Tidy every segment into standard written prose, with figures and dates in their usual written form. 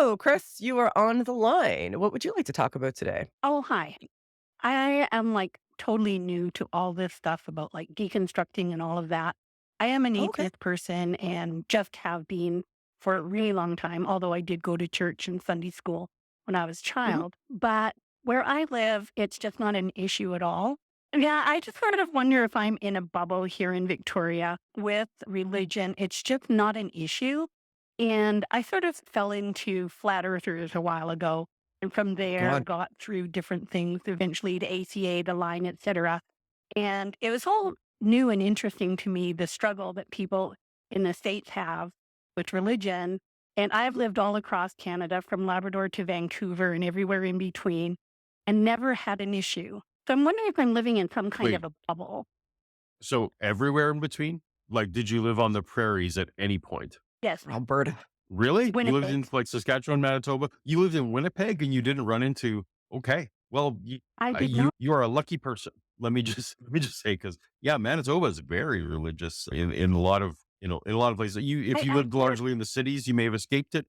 Hello, Chris. You are on the line. What would you like to talk about today? Oh, hi. I am like totally new to all this stuff about like deconstructing and all of that. I am an Okay. atheist person and just have been for a really long time, although I did go to church and Sunday school when I was a Hmm. child. But where I live, it's just not an issue at all. Yeah, I just sort of wonder if I'm in a bubble here in Victoria with religion. It's just not an issue. And I sort of fell into flat earthers a while ago. And from there, God. got through different things, eventually to ACA, the line, etc. And it was all new and interesting to me, the struggle that people in the States have with religion. And I've lived all across Canada, from Labrador to Vancouver and everywhere in between, and never had an issue. So I'm wondering if I'm living in some kind Wait, of a bubble. so everywhere in between? Like, did you live on the prairies at any point? Yes, Alberta. Really? You lived in Winnipeg. like Saskatchewan, Manitoba? You lived in Winnipeg and you didn't run into, okay. Well, I did you not. you are a lucky person. Let me just say, because yeah, Manitoba is very religious in a lot of in a lot of places. If you I lived heard. largely in the cities, you may have escaped it.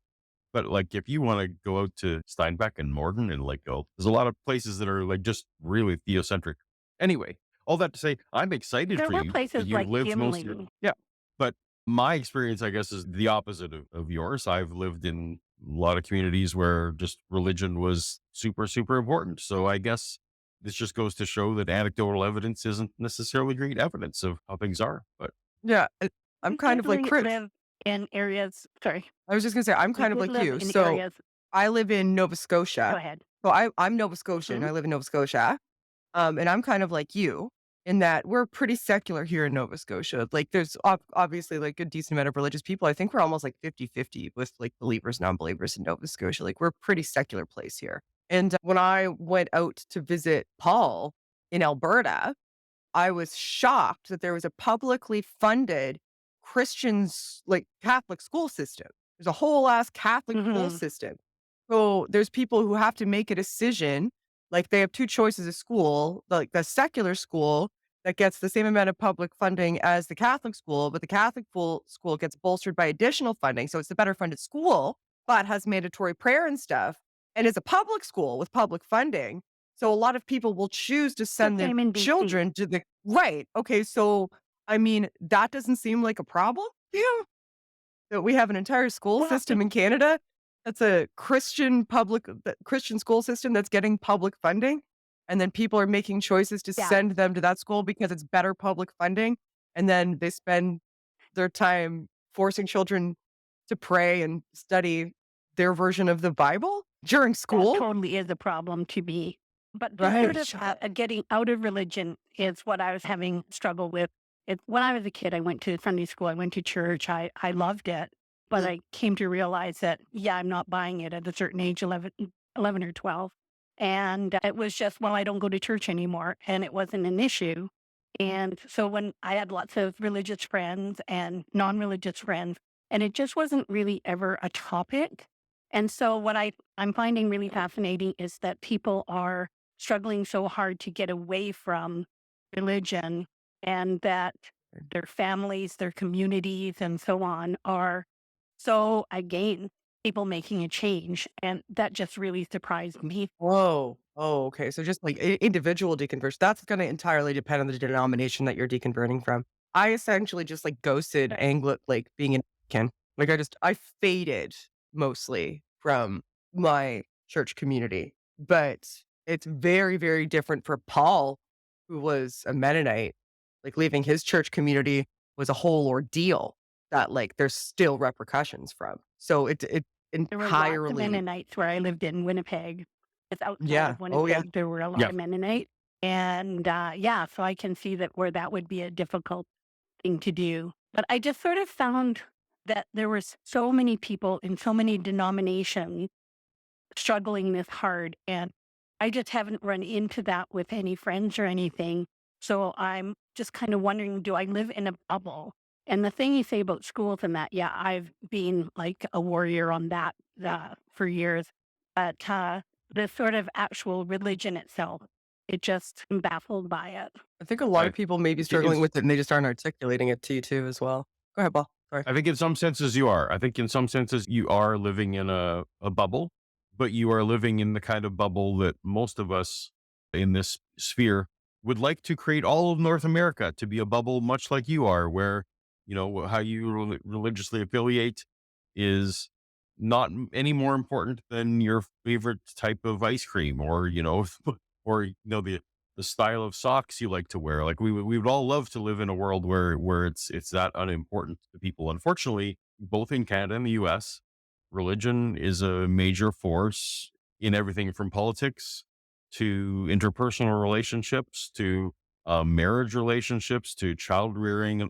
But like if you want to go out to Steinbeck and Morden and like go, there's a lot of places that are like just really theocentric. Anyway, all that to say, I'm excited There for were you that places you've like lived most of your Gimli. yeah. But my experience, I guess, is the opposite of yours. I've lived in a lot of communities where just religion was super, super important. So I guess this just goes to show that anecdotal evidence isn't necessarily great evidence of how things are. But Yeah. I'm We kind did of like Chris. live in areas. Sorry, I was just going to say, I'm we kind of did like live you. in So areas. I live in Nova Go Scotia. ahead. So I'm Nova Scotian. Mhm. I live in Nova Scotia. And I'm kind of like you in that we're pretty secular here in Nova Scotia. Like there's obviously like a decent amount of religious people. I think we're almost like 50-50 with like believers, non-believers in Nova Scotia. Like we're a pretty secular place here. And when I went out to visit Paul in Alberta, I was shocked that there was a publicly funded Christians like Catholic school system. There's a whole ass Catholic school Mhm. system. So there's people who have to make a decision. Like they have two choices of school, like the secular school that gets the same amount of public funding as the Catholic school, but the Catholic school gets bolstered by additional funding. So it's the better funded school, but has mandatory prayer and stuff and is a public school with public funding. So a lot of people will choose to The send their same in BC. children to the right. Okay, so I mean, that doesn't seem like a problem. Yeah. That we have an entire school Well, system in Canada that's a Christian school system that's getting public funding, and then people are making choices to yeah. send them to that school because it's better public funding, and then they spend their time forcing children to pray and study their version of the Bible during That school. totally is a problem to me. But just sort Right. of getting out of religion is what I was having struggle with. When I was a kid, I went to Sunday school, I went to church, I loved it. But I came to realize that, yeah, I'm not buying it at a certain age, 11 or 12. And it was just, well, I don't go to church anymore. And it wasn't an issue. And so when I had lots of religious friends and non religious friends, and it just wasn't really ever a topic. And so what I'm finding really fascinating is that people are struggling so hard to get away from religion, and that their families, their communities, and so on are so against people making a change. And that just really surprised me. Whoa. Oh, okay. So just like individual deconversion, that's going to entirely depend on the denomination that you're deconverting from. I essentially just like ghosted like being an Anglican. Like I faded mostly from my church community, but it's very, very different for Paul, who was a Mennonite. Like leaving his church community was a whole ordeal that like there's still repercussions from. So it There were lots of entirely, Mennonites where I lived in Winnipeg. It's outside yeah. of Oh, yeah. Winnipeg. There were a lot yeah, of Mennonite. And yeah, so I can see that where that would be a difficult thing to do. But I just sort of found that there was so many people in so many denominations struggling this hard. And I just haven't run into that with any friends or anything. So I'm just kind of wondering, do I live in a bubble? And the thing you say about schools and that, yeah, I've been like a warrior on that for years. But the sort of actual religion itself, it just I'm baffled by it. I think a lot I, of people may be struggling if with it and they just aren't articulating it to you too as well. Go ahead, Paul. Sorry. I think in some senses you are. I think in some senses you are living in a bubble, but you are living in the kind of bubble that most of us in this sphere would like to create all of North America to be a bubble, much like you are, where, how you religiously affiliate is not any more important than your favorite type of ice cream or, or, the style of socks you like to wear. Like we would all love to live in a world where it's that unimportant to people. Unfortunately, both in Canada and the US, religion is a major force in everything from politics to interpersonal relationships to marriage relationships to child rearing.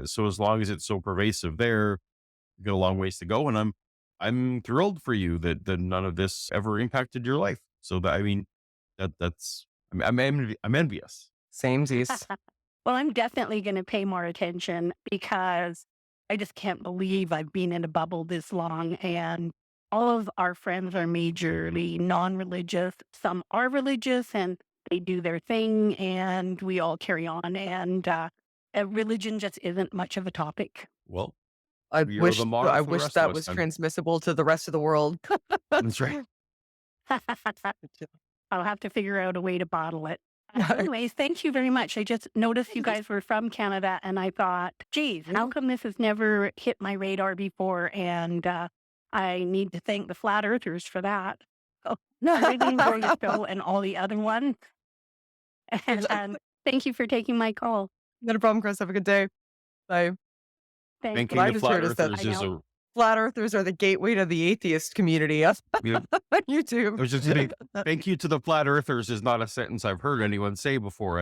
So as long as it's so pervasive there, you got a long ways to go. And I'm thrilled for you that none of this ever impacted your life. So that, I mean, that's I'm envious. Samesies. Well, I'm definitely going to pay more attention because I just can't believe I've been in a bubble this long and all of our friends are majorly non-religious. Some are religious and they do their thing and we all carry on and religion just isn't much of a topic. Well, I you're the model I for the wish rest of that us was then. transmissible to the rest of the world. That's right. I'll have to figure out a way to bottle it. Anyways, thank you very much. I just noticed you guys were from Canada and I thought, geez, how come this has never hit my radar before? And I need to thank the flat earthers for that. Oh, I really enjoy your show and all the other ones. And thank you for taking my call. Not a problem, Chris. Have a good day. Bye. Thank Thanking I the just flat heard is that earthers I is know. flat earthers are the gateway to the atheist community on I YouTube. was just saying, thank you to the flat earthers is not a sentence I've heard anyone say before.